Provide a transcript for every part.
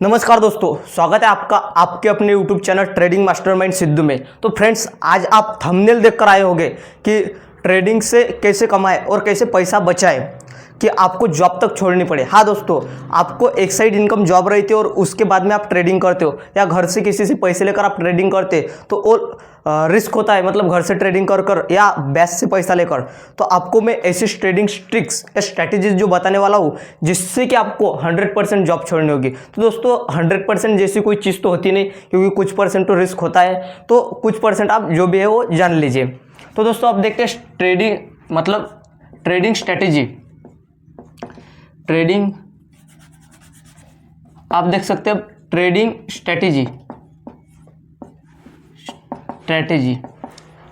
नमस्कार दोस्तों, स्वागत है आपका आपके अपने YouTube channel trading mastermind Sidhu में। तो फ्रेंड्स, आज आप थंबनेल देखकर आए होंगे कि ट्रेडिंग से कैसे कमाएं और कैसे पैसा बचाएं कि आपको जॉब तक छोड़नी पड़े। हाँ दोस्तों, आपको एक साइड इनकम जॉब रहती है और उसके बाद में आप ट्रेडिंग करते हो या घर से किसी से पैसे लेकर आप ट्रेडिंग करते तो वो रिस्क होता है, मतलब घर से ट्रेडिंग कर कर या बैंक से पैसा लेकर। तो आपको मैं ऐसी ट्रेडिंग ट्रिक्स या स्ट्रैटेजीज जो बताने वाला हूँ जिससे कि आपको 100% जॉब छोड़नी होगी। तो दोस्तों, 100% जैसी कोई चीज़ तो होती नहीं, क्योंकि कुछ परसेंट तो रिस्क होता है, तो कुछ परसेंट आप जो भी है वो जान लीजिए। तो दोस्तों, आप देखते हैं ट्रेडिंग स्ट्रैटेजी। ट्रेडिंग आप देख सकते हैं, ट्रेडिंग स्ट्रैटेजी।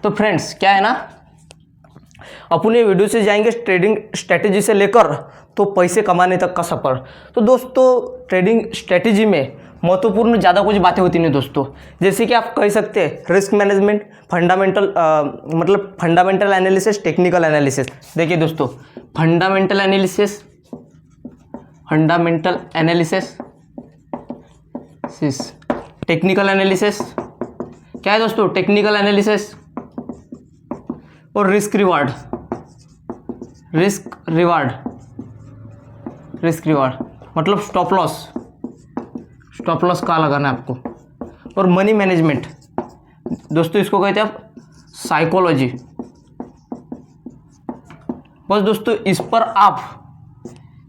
तो फ्रेंड्स, क्या है ना, अपने वीडियो से जाएंगे ट्रेडिंग स्ट्रैटेजी से लेकर तो पैसे कमाने तक का सफ़र। तो दोस्तों, ट्रेडिंग स्ट्रैटेजी में महत्वपूर्ण ज़्यादा कुछ बातें होती नहीं दोस्तों। जैसे कि आप कह सकते हैं risk management, fundamental analysis, technical analysis. देखिए दोस्तों, फंडामेंटल एनालिसिस, टेक्निकल एनालिसिस। क्या है दोस्तों? टेक्निकल एनालिसिस और रिस्क रिवार्ड मतलब स्टॉप लॉस कहाँ लगाना है आपको। और मनी मैनेजमेंट दोस्तों, इसको कहते हैं आप साइकोलॉजी। बस दोस्तों, इस पर आप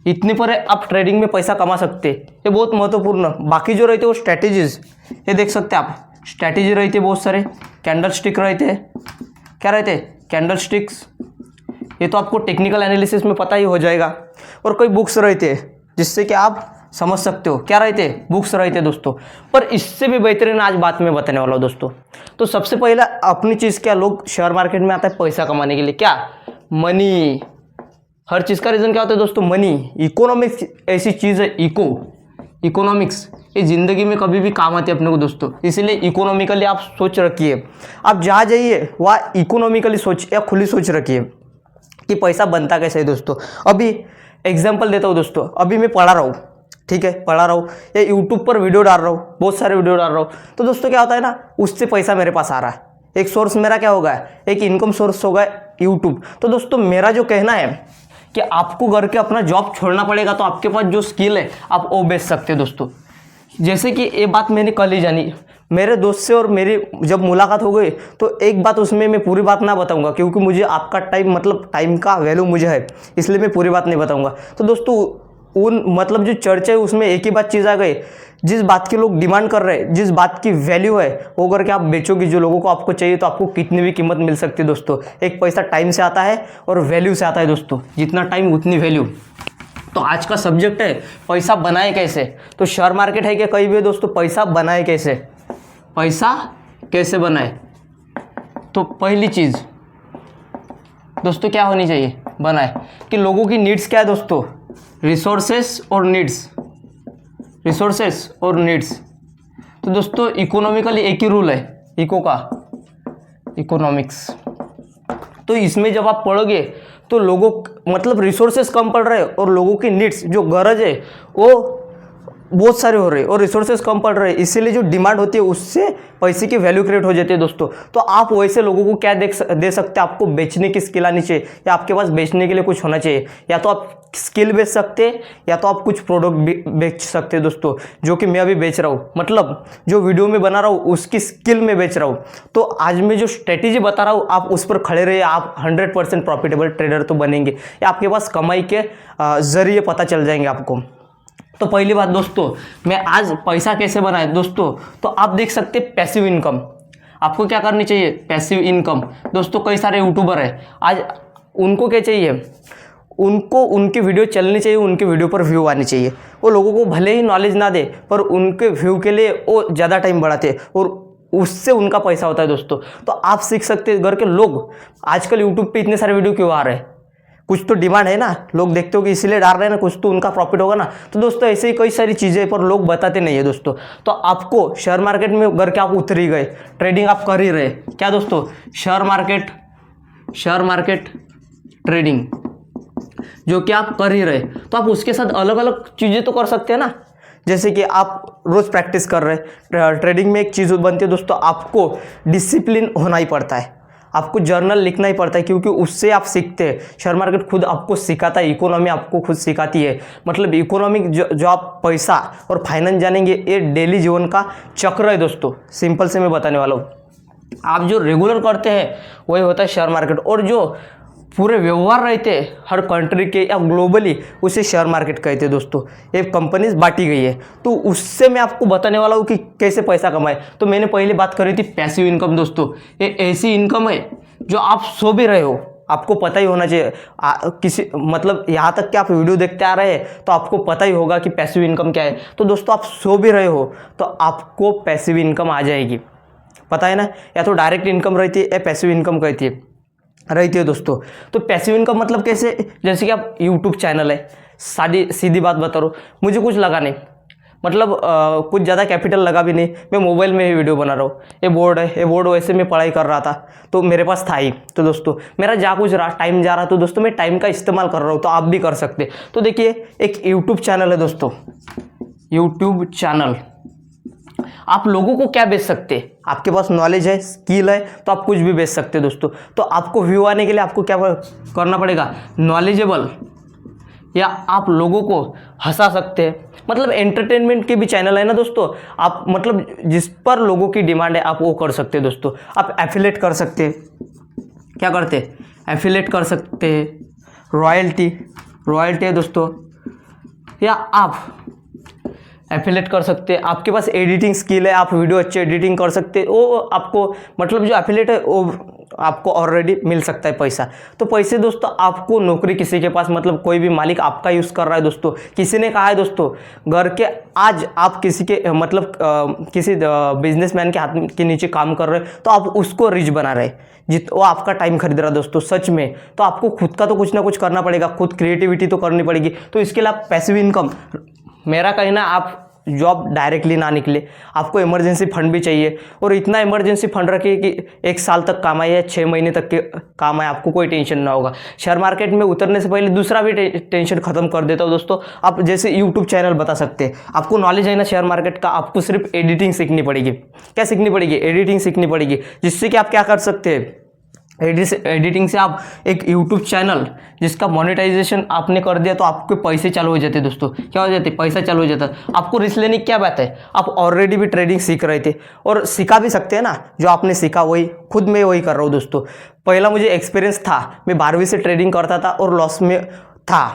इतने पर आप ट्रेडिंग में पैसा कमा सकते हैं। ये बहुत महत्वपूर्ण। बाकी जो रहते हैं वो स्ट्रैटेजीज, ये देख सकते हैं आप, स्ट्रैटेजी रहती है बहुत सारे। कैंडल स्टिक रहते हैं, क्या रहते हैं? Candle sticks. ये तो आपको टेक्निकल एनालिसिस में पता ही हो जाएगा। और कोई बुक्स रहते हैं जिससे कि आप समझ सकते हो। क्या रहते हैं? बुक्स रहते हैं दोस्तों। पर इससे भी बेहतरीन आज बात मैं बताने वाला हूँ दोस्तों। तो सबसे पहले अपनी चीज़, क्या लोग शेयर मार्केट में आता है पैसा कमाने के लिए, क्या? मनी। हर चीज़ का रीज़न क्या होता है दोस्तों? मनी। इकोनॉमिक्स ऐसी चीज़ है, इकोनॉमिक्स ये ज़िंदगी में कभी भी काम आती है अपने को दोस्तों। इसीलिए इकोनॉमिकली आप सोच रखिए, आप जहाँ जाइए वहाँ इकोनॉमिकली सोच या खुली सोच रखिए कि पैसा बनता कैसे है दोस्तों। अभी एग्जाम्पल देता हूँ दोस्तों। अभी मैं पढ़ा रहा हूँ, ठीक है, पढ़ा रहा हूँ या यूट्यूब पर वीडियो डाल रहा हूँ, बहुत सारे वीडियो डाल रहा हूँ। तो दोस्तों क्या होता है ना, उससे पैसा मेरे पास आ रहा है। एक सोर्स मेरा क्या होगा, एक इनकम सोर्स होगा यूट्यूब। तो दोस्तों, मेरा जो कहना है कि आपको घर के अपना जॉब छोड़ना पड़ेगा, तो आपके पास जो स्किल है आप वो बेच सकते हैं दोस्तों। जैसे कि ये बात मैंने कल ही जानी, मेरे दोस्त से और मेरी जब मुलाकात हो गई, तो एक बात उसमें मैं पूरी बात ना बताऊंगा, क्योंकि मुझे आपका टाइम का वैल्यू मुझे है, इसलिए मैं पूरी बात नहीं बताऊंगा। तो दोस्तों, जो चर्चा है उसमें एक ही बात चीज़ आ गई, जिस बात के लोग डिमांड कर रहे हैं, जिस बात की वैल्यू है, वो करके आप बेचोगे जो लोगों को आपको चाहिए, तो आपको कितनी भी कीमत मिल सकती है दोस्तों। एक पैसा टाइम से आता है और वैल्यू से आता है दोस्तों। जितना टाइम उतनी वैल्यू। तो आज का सब्जेक्ट है पैसा बनाए कैसे। तो शेयर मार्केट है कि कहीं भी दोस्तों, पैसा बनाए कैसे बनाए। तो पहली चीज़ दोस्तों क्या होनी चाहिए बनाए, कि लोगों की नीड्स क्या है दोस्तों? रिसोर्सेस और नीड्स। तो दोस्तों, इकोनॉमिकली एक ही रूल है इकोनॉमिक्स। तो इसमें जब आप पढ़ोगे तो रिसोर्सेस कम पड़ रहे हैं और लोगों की नीड्स जो गरज है वो बहुत सारे हो रहे हैं और रिसोर्सेज कम पड़ रहे हैं। इसीलिए जो डिमांड होती है उससे पैसे की वैल्यू क्रिएट हो जाती है दोस्तों। तो आप वैसे लोगों को क्या दे सकते हैं? आपको बेचने की स्किल आनी चाहिए, या आपके पास बेचने के लिए कुछ होना चाहिए। या तो आप स्किल बेच सकते हैं, या तो आप कुछ प्रोडक्ट बेच सकते हैं दोस्तों, जो कि मैं अभी बेच रहा हूँ। मतलब जो वीडियो में बना रहा हूँ उसकी स्किल में बेच रहा हूँ। तो आज मैं जो स्ट्रेटेजी बता रहा हूँ, आप उस पर खड़े रहिए, आप 100% प्रॉफिटेबल ट्रेडर तो बनेंगे, या आपके पास कमाई के जरिए पता चल जाएंगे आपको। तो पहली बात दोस्तों, मैं आज पैसा कैसे बनाए दोस्तों। तो आप देख सकते हैं पैसिव इनकम। आपको क्या करनी चाहिए? Passive income. दोस्तों, कई सारे यूट्यूबर हैं, आज उनको क्या चाहिए? उनको उनकी वीडियो चलनी चाहिए, उनके वीडियो पर व्यू आनी चाहिए। वो लोगों को भले ही नॉलेज ना दे, पर उनके व्यू के लिए वो ज़्यादा टाइम बढ़ाते हैं और उससे उनका पैसा होता है दोस्तों। तो आप सीख सकते हैं। घर के लोग आजकल यूट्यूब पे इतने सारे वीडियो क्यों आ रहे हैं? कुछ तो डिमांड है ना, लोग देखते हो कि इसीलिए डाल रहे हैं ना, कुछ तो उनका प्रॉफिट होगा ना। तो दोस्तों, ऐसे ही कई सारी चीज़ें पर लोग बताते नहीं है दोस्तों। तो आपको शेयर मार्केट में घर के आप उतर ही गए, ट्रेडिंग आप कर ही रहे, क्या दोस्तों? शेयर मार्केट ट्रेडिंग जो कि आप कर ही रहे, तो आप उसके साथ अलग अलग चीज़ें तो कर सकते हैं ना। जैसे कि आप रोज़ प्रैक्टिस कर रहे हैं, ट्रेडिंग में एक चीज़ बनती है दोस्तों, आपको डिसिप्लिन होना ही पड़ता है, आपको जर्नल लिखना ही पड़ता है, क्योंकि उससे आप सीखते हैं। शेयर मार्केट खुद आपको सिखाता है, इकोनॉमी आपको खुद सिखाती है। मतलब इकोनॉमिक जो आप पैसा और फाइनेंस जानेंगे, ये डेली जीवन का चक्र है दोस्तों। सिंपल से मैं बताने वाला हूँ, आप जो रेगुलर करते हैं वही होता है शेयर मार्केट, और जो पूरे व्यवहार रहते हैं हर कंट्री के या ग्लोबली, उसे शेयर मार्केट कहते हैं दोस्तों। ये कंपनीज बांटी गई है, तो उससे मैं आपको बताने वाला हूँ कि कैसे पैसा कमाए। तो मैंने पहले बात करी थी पैसिव इनकम दोस्तों। ये ऐसी इनकम है जो आप सो भी रहे हो, आपको पता ही होना चाहिए। किसी मतलब यहाँ तक कि आप वीडियो देखते आ रहे हैं तो आपको पता ही होगा कि पैसिव इनकम क्या है। तो दोस्तों आप सो भी रहे हो तो आपको पैसिव इनकम आ जाएगी, पता है ना। या तो डायरेक्ट इनकम रहती है या पैसिव इनकम रहती है दोस्तों। तो पैसिव इनकम मतलब कैसे, जैसे कि आप यूट्यूब चैनल है, सीधी बात बता रहा हूँ, मुझे कुछ लगा नहीं, मतलब कुछ ज़्यादा कैपिटल लगा भी नहीं, मैं मोबाइल में ही वीडियो बना रहा हूँ। ये बोर्ड है, ये बोर्ड वैसे मैं पढ़ाई कर रहा था तो मेरे पास था ही। तो दोस्तों मेरा जा कुछ रहा, टाइम जा रहा, तो दोस्तों मैं टाइम का इस्तेमाल कर रहा हूँ, तो आप भी कर सकते। तो देखिए एक यूट्यूब चैनल है दोस्तों, यूट्यूब चैनल, आप लोगों को क्या बेच सकते हैं, आपके पास नॉलेज है, स्किल है, तो आप कुछ भी बेच सकते हैं दोस्तों। तो आपको व्यू आने के लिए आपको क्या करना पड़ेगा, नॉलेजेबल, या आप लोगों को हंसा सकते हैं। मतलब एंटरटेनमेंट के भी चैनल है ना दोस्तों, आप मतलब जिस पर लोगों की डिमांड है आप वो कर सकते हैं दोस्तों। आप एफिलेट कर सकते हैं, क्या करते हैं, एफिलेट कर सकते हैं, रॉयल्टी है दोस्तों, या आप एफिलेट कर सकते हैं। आपके पास एडिटिंग स्किल है, आप वीडियो अच्छे एडिटिंग कर सकते हैं, वो आपको मतलब जो एफिलेट है वो आपको ऑलरेडी मिल सकता है पैसा। तो पैसे दोस्तों आपको नौकरी किसी के पास, मतलब कोई भी मालिक आपका यूज़ कर रहा है दोस्तों, किसी ने कहा है दोस्तों घर के, आज आप किसी के मतलब किसी बिजनेसमैन के हाथ के नीचे काम कर रहे हैं तो आप उसको रिच बना रहे हैं, वो आपका टाइम खरीद रहा है दोस्तों सच में। तो आपको खुद का तो कुछ ना कुछ करना पड़ेगा, खुद क्रिएटिविटी तो करनी पड़ेगी। तो इसके लिए आप पैसिव इनकम, मेरा कहना आप जॉब डायरेक्टली ना निकले, आपको इमरजेंसी फंड भी चाहिए, और इतना इमरजेंसी फंड रखिए कि 1 साल तक काम आए या 6 महीने तक के काम आए, आपको कोई टेंशन ना होगा। शेयर मार्केट में उतरने से पहले दूसरा भी टेंशन खत्म कर देता हूँ दोस्तों। आप जैसे यूट्यूब चैनल बता सकते हैं, आपको नॉलेज है ना शेयर मार्केट का, आपको सिर्फ एडिटिंग सीखनी पड़ेगी। क्या सीखनी पड़ेगी, एडिटिंग सीखनी पड़ेगी, जिससे कि आप क्या कर सकते हैं, एडिटिंग से आप एक यूट्यूब चैनल जिसका मोनेटाइजेशन आपने कर दिया तो आपके पैसे चालू हो जाते दोस्तों। क्या हो जाते, पैसा चालू हो जाता। आपको रिस्क लेने की क्या बात है, आप ऑलरेडी भी ट्रेडिंग सीख रहे थे और सिखा भी सकते हैं ना, जो आपने सीखा वही खुद मैं वही कर रहा हूँ दोस्तों। पहला मुझे एक्सपीरियंस था, मैं 12वीं से ट्रेडिंग करता था और लॉस में था,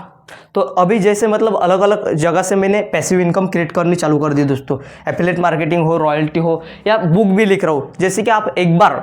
तो अभी जैसे मतलब अलग अलग जगह से मैंने पैसिव इनकम क्रिएट करनी चालू कर दी दोस्तों। एफिलिएट मार्केटिंग हो, रॉयल्टी हो, या बुक भी लिख रहा हूँ। जैसे कि आप एक बार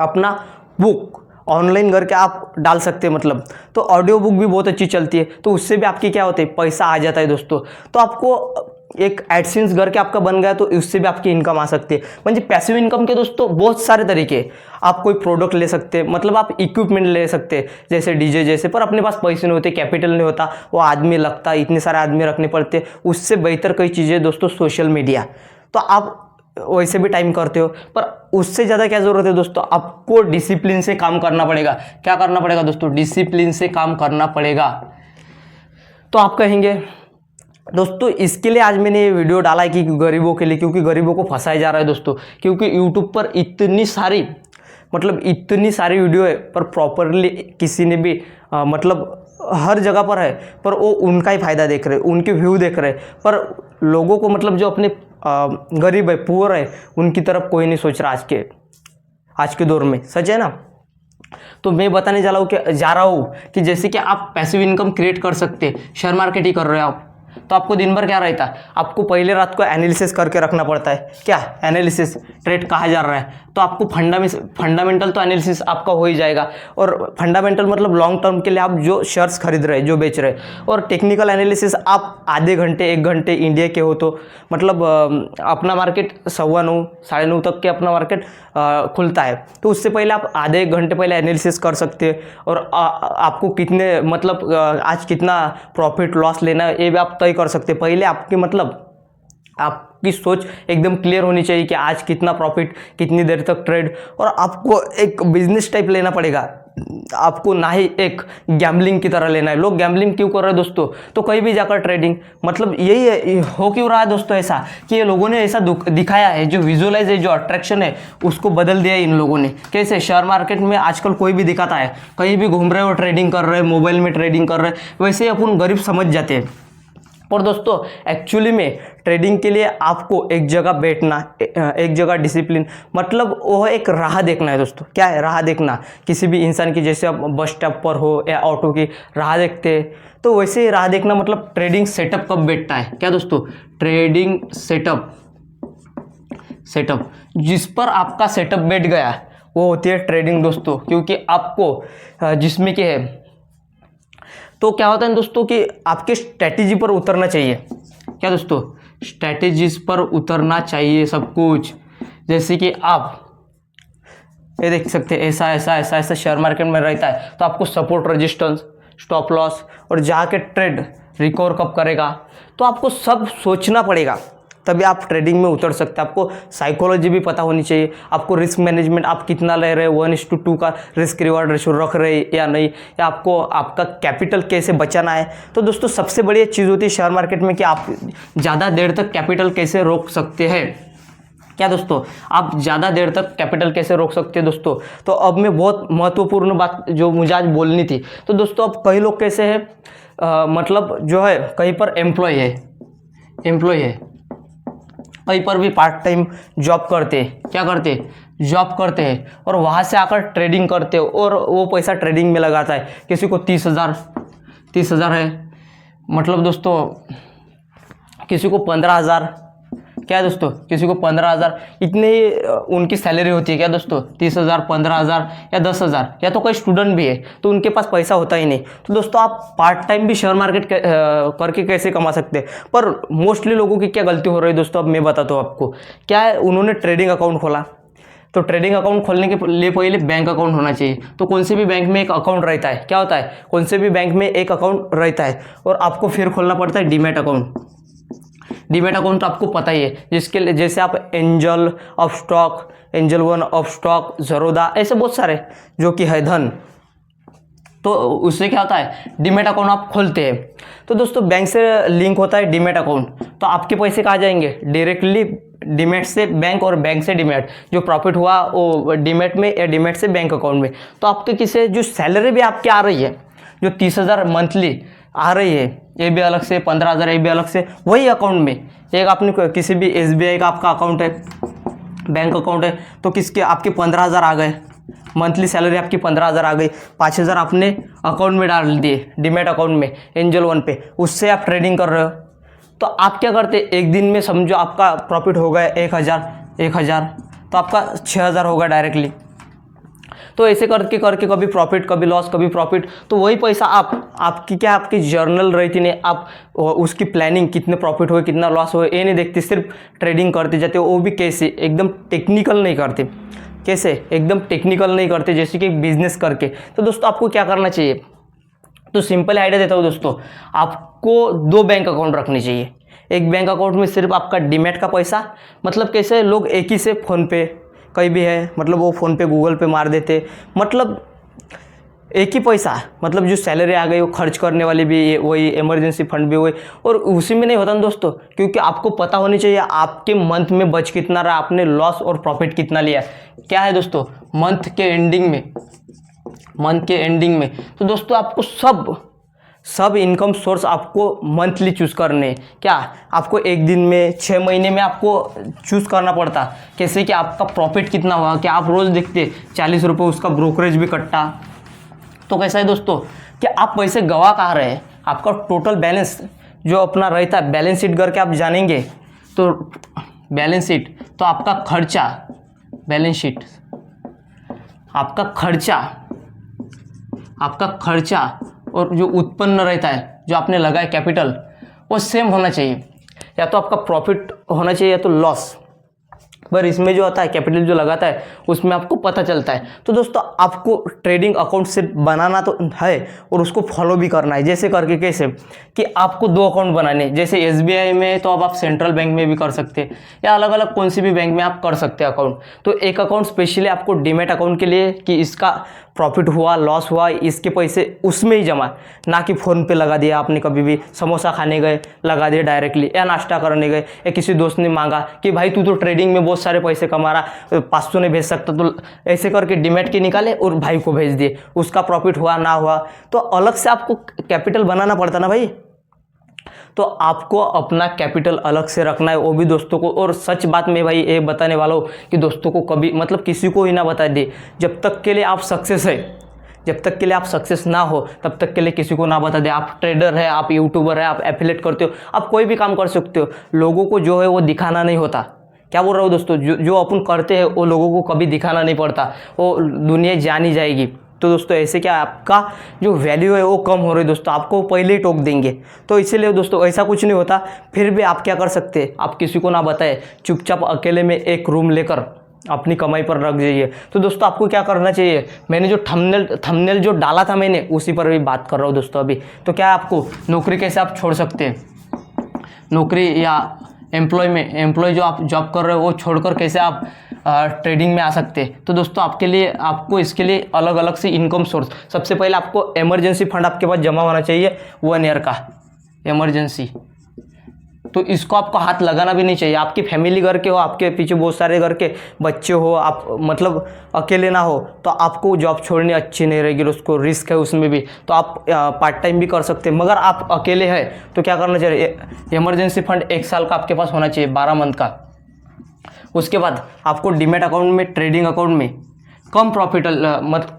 अपना बुक ऑनलाइन करके आप डाल सकते हैं, मतलब तो ऑडियो बुक भी बहुत अच्छी चलती है, तो उससे भी आपकी क्या होता है, पैसा आ जाता है दोस्तों। तो आपको एक एडसेंस घर के आपका बन गया तो उससे भी आपकी इनकम आ सकती है। म्हणजे पैसिव इनकम के दोस्तों बहुत सारे तरीके, आप कोई प्रोडक्ट ले सकते हैं, मतलब आप इक्विपमेंट ले सकते हैं जैसे डीजे जैसे, पर अपने पास पैसे नहीं होते, कैपिटल नहीं होता, वो आदमी लगता, इतने सारे आदमी रखने पड़ते। उससे बेहतर कई चीज़ें दोस्तों सोशल मीडिया, तो आप वैसे भी टाइम करते हो, पर उससे ज़्यादा क्या ज़रूरत है दोस्तों, आपको डिसिप्लिन से काम करना पड़ेगा। क्या करना पड़ेगा दोस्तों, डिसिप्लिन से काम करना पड़ेगा। तो आप कहेंगे दोस्तों इसके लिए आज मैंने ये वीडियो डाला है कि गरीबों के लिए, क्योंकि गरीबों को फंसाया जा रहा है दोस्तों, क्योंकि यूट्यूब पर इतनी सारी वीडियो है पर प्रॉपरली किसी ने भी मतलब हर जगह पर है, पर वो उनका ही फायदा देख रहे, उनके व्यू देख रहे, पर लोगों को मतलब जो अपने गरीब है, पुअर है, उनकी तरफ कोई नहीं सोच रहा आज के दौर में, सच है ना। तो मैं बताने जा रहा हूँ कि जैसे कि आप पैसिव इनकम क्रिएट कर सकते, शेयर मार्केट ही कर रहे हो आप, तो आपको दिन भर क्या रहता है, आपको पहले रात को एनालिसिस करके रखना पड़ता है। क्या एनालिसिस, ट्रेड कहाँ जा रहा है, तो आपको फंडामेंटल तो एनालिसिस आपका हो ही जाएगा, और फंडामेंटल मतलब लॉन्ग टर्म के लिए आप जो शेयर्स खरीद रहे हैं, जो बेच रहे हैं, और टेक्निकल एनालिसिस आप आधे घंटे 1 घंटे इंडिया के हो तो मतलब अपना मार्केट 9:15 साढ़े 9 तक के अपना मार्केट खुलता है, तो उससे पहले आप आधे 1 घंटे पहले एनालिसिस कर सकते हैं, और आपको कितने मतलब आज कितना प्रॉफिट लॉस लेना है ये भी आप तय कर सकते हैं। पहले आपके मतलब आपकी सोच एकदम क्लियर होनी चाहिए कि आज कितना प्रॉफिट, कितनी देर तक ट्रेड, और आपको एक बिजनेस टाइप लेना पड़ेगा। आपको ना ही एक गैम्बलिंग की तरह लेना है। लोग गैम्बलिंग क्यों कर रहे हैं दोस्तों? तो कहीं भी जाकर ट्रेडिंग, मतलब यही है, हो क्यों रहा है दोस्तों ऐसा कि ये लोगों ने ऐसा दिखाया है, जो विजुअलाइज है, जो अट्रैक्शन है, उसको बदल दिया है इन लोगों ने। कैसे? शेयर मार्केट में आजकल कोई भी दिखाता है, कहीं भी घूम रहे हो ट्रेडिंग कर रहे हैं, मोबाइल में ट्रेडिंग कर रहे हैं, वैसे ही अपन गरीब समझ जाते हैं। और दोस्तों एक्चुअली में ट्रेडिंग के लिए आपको एक जगह बैठना, एक जगह डिसिप्लिन, मतलब वो एक राह देखना है दोस्तों। क्या है राह देखना? किसी भी इंसान की, जैसे आप बस स्टॉप पर हो या ऑटो की राह देखते हैं, तो वैसे ही राह देखना, मतलब ट्रेडिंग सेटअप कब बैठता है। क्या दोस्तों? ट्रेडिंग सेटअप जिस पर आपका सेटअप बैठ गया वो होती है ट्रेडिंग दोस्तों। क्योंकि आपको जिसमें क्या है, तो क्या होता है दोस्तों कि आपके स्ट्रैटेजी पर उतरना चाहिए। क्या दोस्तों? स्ट्रैटेजीज पर उतरना चाहिए सब कुछ। जैसे कि आप ये देख सकते हैं, ऐसा ऐसा ऐसा ऐसा शेयर मार्केट में रहता है, तो आपको सपोर्ट, रेजिस्टेंस, स्टॉप लॉस, और जाके ट्रेड रिकवर कब करेगा, तो आपको सब सोचना पड़ेगा, तभी आप ट्रेडिंग में उतर सकते हैं। आपको साइकोलॉजी भी पता होनी चाहिए, आपको रिस्क मैनेजमेंट, आप कितना ले रहे हैं, 1:2 का रिस्क रिवार्ड रेशो रख रहे हैं या नहीं, या आपको आपका कैपिटल कैसे बचाना है। तो दोस्तों सबसे बड़ी चीज़ होती है शेयर मार्केट में कि आप ज़्यादा देर तक कैपिटल कैसे रोक सकते हैं। क्या दोस्तों? आप ज़्यादा देर तक कैपिटल कैसे रोक सकते हैं दोस्तों? तो अब मैं बहुत महत्वपूर्ण बात जो मुझे आज बोलनी थी। तो दोस्तों अब कई लोग कैसे हैं, मतलब जो है कहीं पर एम्प्लॉय है, कहीं पर भी पार्ट टाइम जॉब करते हैं। क्या करते हैं? जॉब करते हैं, और वहाँ से आकर ट्रेडिंग करते हैं, और वो पैसा ट्रेडिंग में लगाता है। किसी को 30,000 है, मतलब दोस्तों किसी को 15,000, क्या है दोस्तों, किसी को 15,000, इतने ही उनकी सैलरी होती है। क्या दोस्तों? 30,000, 15,000 या 10,000, या तो कोई स्टूडेंट भी है तो उनके पास पैसा होता ही नहीं। तो दोस्तों आप पार्ट टाइम भी शेयर मार्केट करके कैसे कमा सकते हैं। पर मोस्टली लोगों की क्या गलती हो रही है दोस्तों, अब मैं बताता हूँ आपको। क्या है, उन्होंने ट्रेडिंग अकाउंट खोला, तो ट्रेडिंग अकाउंट खोलने के लिए पहले बैंक अकाउंट होना चाहिए। तो कौन से भी बैंक में एक अकाउंट रहता है। क्या होता है? कौन से भी बैंक में एक अकाउंट रहता है, और आपको फिर खोलना पड़ता है डीमैट अकाउंट। डीमैट अकाउंट तो आपको पता ही है, जिसके लिए जैसे आप Angel of stock, Angel One of stock, Zerodha, ऐसे बहुत सारे जो कि है धन, तो उससे क्या होता है, डीमैट अकाउंट आप खोलते हैं। तो दोस्तों बैंक से लिंक होता है डीमैट अकाउंट, तो आपके पैसे कहाँ जाएंगे? डायरेक्टली डीमैट से बैंक और बैंक से डीमैट। जो प्रॉफिट हुआ वो डीमैट में या डीमैट से बैंक अकाउंट में। तो आपके किसी जो सैलरी भी आपकी आ रही है, जो 30,000 मंथली आ रही है, ये भी अलग से, 15,000 ये भी अलग से, वही अकाउंट में। एक आपने किसी भी SBI का आपका अकाउंट है, बैंक अकाउंट है, तो किसके आपके 15,000 आ गए, मंथली सैलरी आपकी 15,000 आ गई, 5,000 आपने अकाउंट में डाल दिए डीमैट अकाउंट में, एंजल वन पे, उससे आप ट्रेडिंग कर रहे हो। तो आप क्या करते, एक दिन में समझो आपका प्रॉफिट हो गया 1,000, तो आपका 6,000 होगा डायरेक्टली। तो ऐसे करके करके कभी प्रॉफिट, कभी लॉस, कभी प्रॉफिट, तो वही पैसा आपकी क्या, आपकी जर्नल रहती नहीं, आप उसकी प्लानिंग, कितने प्रॉफिट हुए, कितना लॉस हुए, ये नहीं देखते, सिर्फ ट्रेडिंग करते जाते हो। वो भी कैसे, एकदम टेक्निकल नहीं करते। कैसे? एकदम टेक्निकल नहीं करते, जैसे कि बिजनेस करके। तो दोस्तों आपको क्या करना चाहिए, तो सिंपल आइडिया देता हूँ दोस्तों, आपको 2 बैंक अकाउंट रखने चाहिए। एक बैंक अकाउंट में सिर्फ आपका डीमैट का पैसा, मतलब कैसे लोग एक ही से फ़ोनपे कहीं भी है, मतलब वो फ़ोनपे गूगल पे मार देते, मतलब एक ही पैसा, मतलब जो सैलरी आ गई वो खर्च करने वाली भी वही, इमरजेंसी फंड भी वही, और उसी में नहीं होता ना दोस्तों, क्योंकि आपको पता होनी चाहिए आपके मंथ में बच कितना रहा, आपने लॉस और प्रॉफिट कितना लिया। क्या है दोस्तों, मंथ के एंडिंग में। तो दोस्तों आपको सब इनकम सोर्स आपको मंथली चूज़ करने हैं। क्या आपको एक दिन में, 6 महीने में आपको चूज़ करना पड़ता, कैसे कि आपका प्रॉफिट कितना हुआ। क्या आप रोज़ देखते 40 रुपये उसका ब्रोकरेज भी कट्टा। तो कैसा है दोस्तों कि आप पैसे गवा कहाँ रहे हैं, आपका टोटल बैलेंस जो अपना रहता है, बैलेंस शीट करके आप जानेंगे तो बैलेंस शीट, तो आपका खर्चा, बैलेंस शीट, आपका खर्चा और जो उत्पन्न रहता है, जो आपने लगाया कैपिटल, वो सेम होना चाहिए। या तो आपका प्रॉफिट होना चाहिए या तो लॉस। पर इसमें जो आता है कैपिटल जो लगाता है उसमें आपको पता चलता है। तो दोस्तों आपको ट्रेडिंग अकाउंट से बनाना तो है और उसको फॉलो भी करना है। जैसे करके कैसे कि आपको 2 अकाउंट बनाने हैं, जैसे SBI में तो अब आप सेंट्रल बैंक में भी कर सकते हैं या अलग अलग कौन सी भी बैंक में आप कर सकते हैं अकाउंट। तो एक अकाउंट स्पेशली आपको डीमैट अकाउंट के लिए कि इसका प्रॉफिट हुआ लॉस हुआ इसके पैसे उसमें ही जमा, ना कि फ़ोन पे लगा दिया आपने, कभी भी समोसा खाने गए लगा दिए डायरेक्टली, या नाश्ता करने गए या किसी दोस्त ने मांगा कि भाई तू तो ट्रेडिंग में बहुत सारे पैसे कमा रहा 500 नहीं भेज सकता, तो ऐसे करके डीमैट के निकाले और भाई को भेज दिए, उसका प्रॉफिट हुआ ना हुआ तो अलग से आपको कैपिटल बनाना पड़ता ना भाई। तो आपको अपना कैपिटल अलग से रखना है, वो भी दोस्तों को। और सच बात में भाई ये बताने वाला हूँ कि दोस्तों को कभी मतलब किसी को ही ना बता दे, जब तक के लिए आप सक्सेस है, जब तक के लिए आप सक्सेस ना हो तब तक के लिए किसी को ना बता दे। आप ट्रेडर है, आप यूट्यूबर है, आप एफिलिएट करते हो, आप कोई भी काम कर सकते हो, लोगों को जो है वो दिखाना नहीं होता। क्या बोल रहा हूँ दोस्तों, जो अपन करते हैं वो लोगों को कभी दिखाना नहीं पड़ता, वो दुनिया जानी जाएगी। तो दोस्तों ऐसे क्या आपका जो वैल्यू है वो कम हो रही है दोस्तों, आपको पहले ही टोक देंगे। तो इसीलिए दोस्तों ऐसा कुछ नहीं होता। फिर भी आप क्या कर सकते हैं, आप किसी को ना बताए, चुपचाप अकेले में एक रूम लेकर अपनी कमाई पर रख जाइए। तो दोस्तों आपको क्या करना चाहिए, मैंने जो थंबनेल जो डाला था मैंने उसी पर भी बात कर रहा हूँ दोस्तों अभी। तो क्या आपको नौकरी कैसे आप छोड़ सकते हैं, नौकरी या एम्प्लॉय जो आप जॉब कर रहे हो वो छोड़कर कैसे आप ट्रेडिंग में आ सकते हैं। तो दोस्तों आपको इसके लिए अलग अलग से इनकम सोर्स, सबसे पहले आपको इमरजेंसी फंड आपके पास जमा होना चाहिए 1 ईयर का इमरजेंसी। तो इसको आपको हाथ लगाना भी नहीं चाहिए। आपकी फैमिली घर के हो, आपके पीछे बहुत सारे घर के बच्चे हो, आप मतलब अकेले ना हो, तो आपको जॉब छोड़नी अच्छी नहीं रहेगी, उसको रिस्क है उसमें भी। तो आप पार्ट टाइम भी कर सकते हैं। मगर आप अकेले हैं तो क्या करना चाहिए, इमरजेंसी फंड 1 साल का आपके पास होना चाहिए, 12 मंथ का। उसके बाद आपको डीमैट अकाउंट में, ट्रेडिंग अकाउंट में कम प्रॉफिट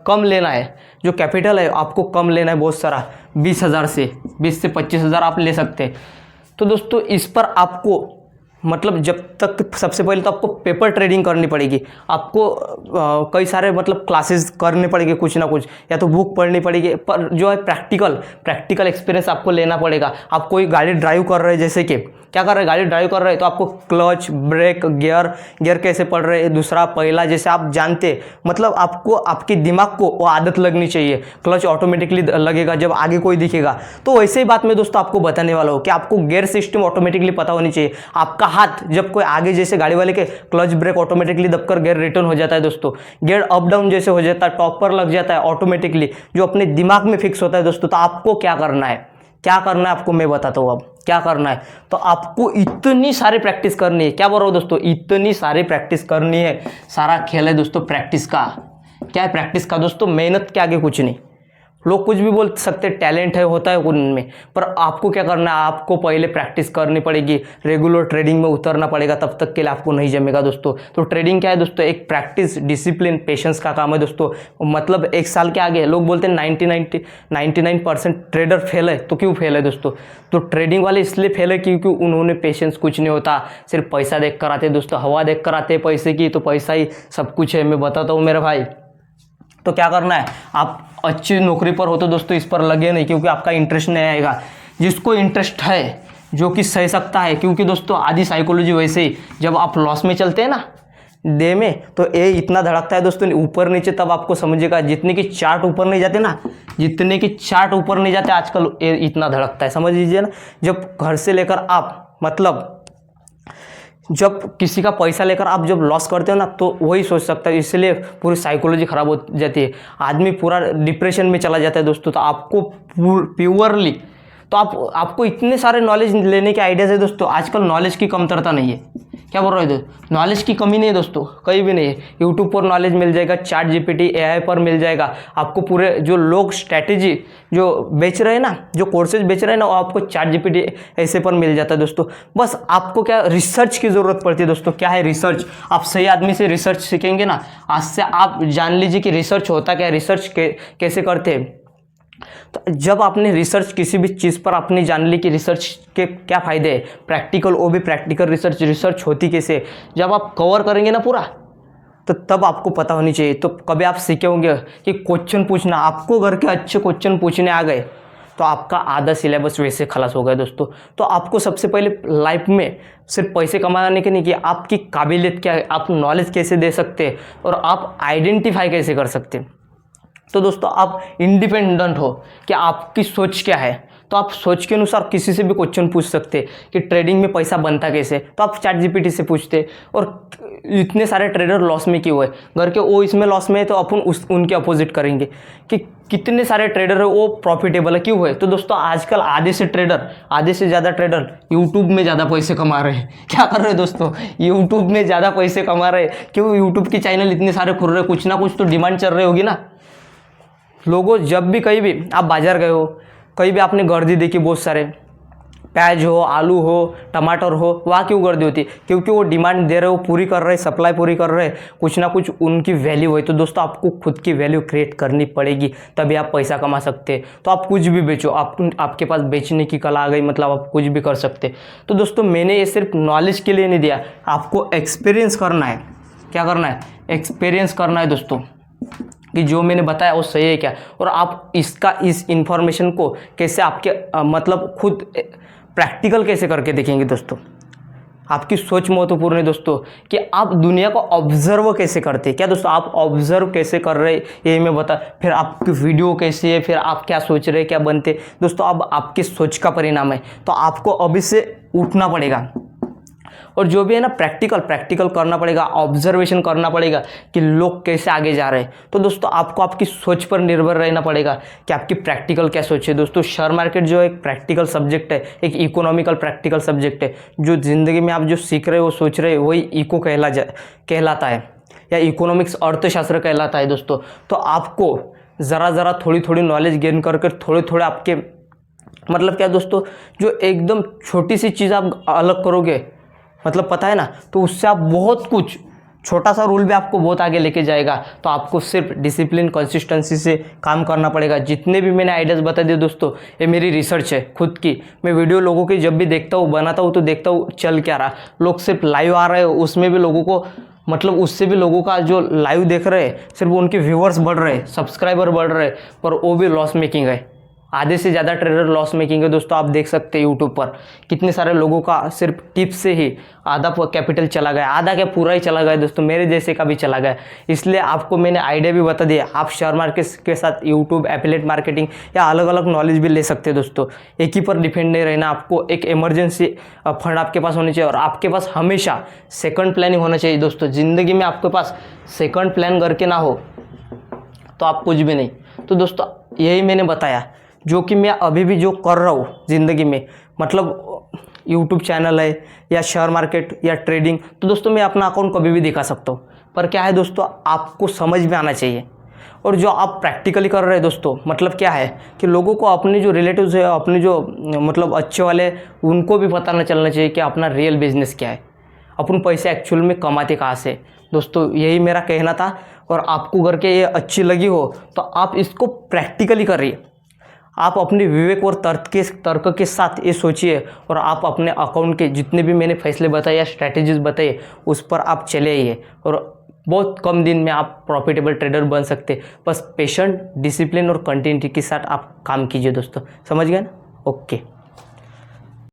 कम लेना है, जो कैपिटल है आपको कम लेना है बहुत सारा, 20,000 से 20 से 25,000 आप ले सकते हैं। तो दोस्तों इस पर आपको मतलब जब तक सबसे पहले तो आपको पेपर ट्रेडिंग करनी पड़ेगी, आपको कई सारे मतलब क्लासेस करने पड़ेंगे कुछ ना कुछ, या तो बुक पढ़नी पड़ेगी, पर जो है प्रैक्टिकल एक्सपीरियंस आपको लेना पड़ेगा। आप कोई गाड़ी ड्राइव कर रहे हैं, जैसे कि क्या कर रहे हैं, गाड़ी ड्राइव कर रहे हैं तो आपको क्लच, ब्रेक, गियर कैसे पड़ रहे हैं, दूसरा पहला जैसे आप जानते, मतलब आपको आपके दिमाग को वो आदत लगनी चाहिए, क्लच ऑटोमेटिकली लगेगा जब आगे कोई दिखेगा। तो वैसे ही बात मैं दोस्तों आपको बताने वाला हूँ कि आपको गियर सिस्टम ऑटोमेटिकली पता होनी चाहिए। आपका हाथ जब कोई आगे जैसे गाड़ी वाले के क्लच ब्रेक ऑटोमेटिकली दबकर गियर रिटर्न हो जाता है दोस्तों, गियर अप डाउन जैसे हो जाता है, टॉप पर लग जाता है ऑटोमेटिकली, जो अपने दिमाग में फिक्स होता है दोस्तों। तो आपको क्या करना है आपको मैं बताता हूँ अब क्या करना है। तो आपको इतनी सारी प्रैक्टिस करनी है, क्या बोल रहा हूँ दोस्तों, इतनी सारी प्रैक्टिस करनी है। सारा खेल है दोस्तों प्रैक्टिस का। क्या है प्रैक्टिस का दोस्तों, मेहनत के आगे कुछ नहीं। लोग कुछ भी बोल सकते, टैलेंट है होता है उनमें, पर आपको क्या करना है, आपको पहले प्रैक्टिस करनी पड़ेगी, रेगुलर ट्रेडिंग में उतरना पड़ेगा, तब तक के लिए आपको नहीं जमेगा दोस्तों। तो ट्रेडिंग क्या है दोस्तों, एक प्रैक्टिस, डिसिप्लिन, पेशेंस का काम है दोस्तों। मतलब 1 साल के आगे लोग बोलते हैं 99% ट्रेडर फेल है। तो क्यों फेल है दोस्तों, तो ट्रेडिंग वाले इसलिए फेल है क्योंकि उन्होंने पेशेंस कुछ नहीं होता, सिर्फ पैसा देख कर आते दोस्तों, हवा देख कर आते पैसे की, तो पैसा ही सब कुछ है, मैं बताता हूँ मेरे भाई। तो क्या करना है, आप अच्छी नौकरी पर हो तो दोस्तों इस पर लगे नहीं, क्योंकि आपका इंटरेस्ट नहीं आएगा। जिसको इंटरेस्ट है, जो कि सह सकता है, क्योंकि दोस्तों आधी साइकोलॉजी वैसे ही, जब आप लॉस में चलते हैं ना डे में, तो ये इतना धड़कता है दोस्तों ऊपर नीचे, तब आपको समझेगा। जितने की चार्ट ऊपर नहीं जाते ना, जितने की चार्ट ऊपर नहीं जाते आजकल, ये इतना धड़कता है, समझ लीजिए ना। जब घर से लेकर आप मतलब जब किसी का पैसा लेकर आप जब लॉस करते हो ना, तो वही सोच सकता है, इसलिए पूरी साइकोलॉजी खराब हो जाती है, आदमी पूरा डिप्रेशन में चला जाता है दोस्तों। तो आपको प्योरली, तो आपको इतने सारे नॉलेज लेने के आइडियाज़ है दोस्तों। आजकल नॉलेज की कमतरता नहीं है, क्या बोल रहे हो दोस्तों, नॉलेज की कमी नहीं है दोस्तों, कहीं भी नहीं है। यूट्यूब पर नॉलेज मिल जाएगा, चैट जीपीटी, एआई पर मिल जाएगा आपको। पूरे जो लोग स्ट्रैटेजी जो बेच रहे हैं ना, जो कोर्सेज बेच रहे हैं ना, वो आपको चैट जीपीटी ऐसे पर मिल जाता है दोस्तों। बस आपको क्या रिसर्च की ज़रूरत पड़ती है दोस्तों। क्या है रिसर्च, आप सही आदमी से रिसर्च सीखेंगे ना, आज से आप जान लीजिए कि रिसर्च होता क्या है, रिसर्च कैसे करते हैं। तो जब आपने रिसर्च किसी भी चीज़ पर आपने जान ली कि रिसर्च के क्या फ़ायदे हैं, प्रैक्टिकल, वो भी प्रैक्टिकल रिसर्च होती कैसे, जब आप कवर करेंगे ना पूरा, तो तब आपको पता होनी चाहिए। तो कभी आप सीखे होंगे कि क्वेश्चन पूछना, आपको घर के अच्छे क्वेश्चन पूछने आ गए तो आपका आधा सिलेबस वैसे खलास हो गया दोस्तों। तो आपको सबसे पहले लाइफ में सिर्फ पैसे कमाने के नहीं कि आपकी काबिलियत क्या है, आप नॉलेज कैसे दे सकते हैं और आप आइडेंटिफाई कैसे कर सकते हैं। तो दोस्तों आप इंडिपेंडेंट हो कि आपकी सोच क्या है, तो आप सोच के अनुसार किसी से भी क्वेश्चन पूछ सकते कि ट्रेडिंग में पैसा बनता कैसे, तो आप चैट जीपीटी से पूछते। और इतने सारे ट्रेडर लॉस में क्यों है, घर के वो इसमें लॉस में है तो अपन उनके अपोजिट करेंगे कि कितने सारे ट्रेडर है वो प्रॉफिटेबल है क्यों है। तो दोस्तों आजकल आधे से ज़्यादा ट्रेडर यूट्यूब में ज़्यादा पैसे कमा रहे हैं। क्या कर रहे हैं दोस्तों, यूट्यूब में ज़्यादा पैसे कमा रहे हैं। क्यों, यूट्यूब की चैनल इतने सारे खुल रहे हैं, कुछ ना कुछ तो डिमांड चल रही होगी ना। लोगों जब भी कहीं भी आप बाजार गए हो, कहीं भी आपने गर्दी देखी, बहुत सारे प्याज हो, आलू हो, टमाटर हो, वहाँ क्यों गर्दी होती है, क्योंकि वो डिमांड दे रहे हो, पूरी कर रहे, सप्लाई पूरी कर रहे, कुछ ना कुछ उनकी वैल्यू है। तो दोस्तों आपको खुद की वैल्यू क्रिएट करनी पड़ेगी, तभी आप पैसा कमा सकते हैं। तो आप कुछ भी बेचो, आपके पास बेचने की कला आ गई, मतलब आप कुछ भी कर सकते। तो दोस्तों मैंने ये सिर्फ नॉलेज के लिए नहीं दिया, आपको एक्सपीरियंस करना है। क्या करना है, एक्सपीरियंस करना है दोस्तों, कि जो मैंने बताया वो सही है क्या, और आप इस इंफॉर्मेशन को कैसे आपके मतलब खुद प्रैक्टिकल कैसे करके देखेंगे दोस्तों। आपकी सोच महत्वपूर्ण है दोस्तों, कि आप दुनिया को ऑब्जर्व कैसे करते हैं। क्या दोस्तों, आप ऑब्जर्व कैसे कर रहे हैं ये मैं बता, फिर आपकी वीडियो कैसी है, फिर आप क्या सोच रहे हैं, क्या बनते दोस्तों, अब आपकी सोच का परिणाम है। तो आपको अभी से उठना पड़ेगा, और जो भी है ना प्रैक्टिकल करना पड़ेगा, ऑब्जर्वेशन करना पड़ेगा कि लोग कैसे आगे जा रहे हैं। तो दोस्तों आपको आपकी सोच पर निर्भर रहना पड़ेगा कि आपकी प्रैक्टिकल क्या सोच है। दोस्तों शेयर मार्केट जो एक प्रैक्टिकल सब्जेक्ट है, एक इकोनॉमिकल प्रैक्टिकल सब्जेक्ट है। जो ज़िंदगी में आप जो सीख रहे हो, सोच रहे हो, वही इको कहलाता है, या इकोनॉमिक्स अर्थशास्त्र कहलाता है दोस्तों। तो आपको ज़रा थोड़ी नॉलेज गेन करके थोड़े आपके मतलब क्या दोस्तों, जो एकदम छोटी सी चीज़ आप अलग करोगे, मतलब पता है ना, तो उससे आप बहुत कुछ, छोटा सा रूल भी आपको बहुत आगे लेके जाएगा। तो आपको सिर्फ डिसिप्लिन, कंसिस्टेंसी से काम करना पड़ेगा। जितने भी मैंने आइडियाज़ बता दिए दोस्तों, ये मेरी रिसर्च है खुद की। मैं वीडियो लोगों की जब भी देखता हूँ, बनाता हूँ, तो देखता हूँ चल क्या रहा, लोग सिर्फ लाइव आ रहे हो, उसमें भी लोगों को मतलब उससे भी लोगों का जो लाइव देख रहे हैं, सिर्फ उनके व्यूवर्स बढ़ रहे, सब्सक्राइबर बढ़ रहे, पर वो भी लॉस मेकिंग है। आधे से ज़्यादा ट्रेडर लॉस मेकिंग है दोस्तों। आप देख सकते हैं यूट्यूब पर कितने सारे लोगों का सिर्फ टिप्स से ही आधा कैपिटल चला गया, आधा क्या पूरा ही चला गया दोस्तों, मेरे जैसे का भी चला गया। इसलिए आपको मैंने आइडिया भी बता दिया, आप शेयर मार्केट के साथ यूट्यूब, एफिलिएट मार्केटिंग या अलग अलग नॉलेज भी ले सकते हैं दोस्तों। एक ही पर डिपेंड नहीं रहना, आपको एक इमरजेंसी फंड आपके पास होनी चाहिए, और आपके पास हमेशा सेकंड प्लानिंग होना चाहिए दोस्तों। ज़िंदगी में आपके पास सेकंड प्लान करके ना हो तो आप कुछ भी नहीं। तो दोस्तों यही मैंने बताया, जो कि मैं अभी भी जो कर रहा हूँ ज़िंदगी में, मतलब यूट्यूब चैनल है या शेयर मार्केट या ट्रेडिंग। तो दोस्तों मैं अपना अकाउंट कभी भी दिखा सकता हूँ, पर क्या है दोस्तों, आपको समझ में आना चाहिए। और जो आप प्रैक्टिकली कर रहे हैं दोस्तों, मतलब क्या है कि लोगों को अपने जो रिलेटिव्स है, अपने जो मतलब अच्छे वाले, उनको भी पता ना चलना चाहिए कि अपना रियल बिजनेस क्या है, अपन पैसे एक्चुअल में कमाते कहाँ से। दोस्तों यही मेरा कहना था, और आपको करके ये अच्छी लगी हो तो आप इसको प्रैक्टिकली करिए। आप अपने विवेक और तर्क के साथ ये सोचिए, और आप अपने अकाउंट के जितने भी मैंने फैसले बताए या स्ट्रैटेजीज बताए, उस पर आप चले आइए, और बहुत कम दिन में आप प्रॉफिटेबल ट्रेडर बन सकते। बस पेशेंट, डिसिप्लिन और कंटिन्यूटी के साथ आप काम कीजिए दोस्तों। समझ गए ना? ओके।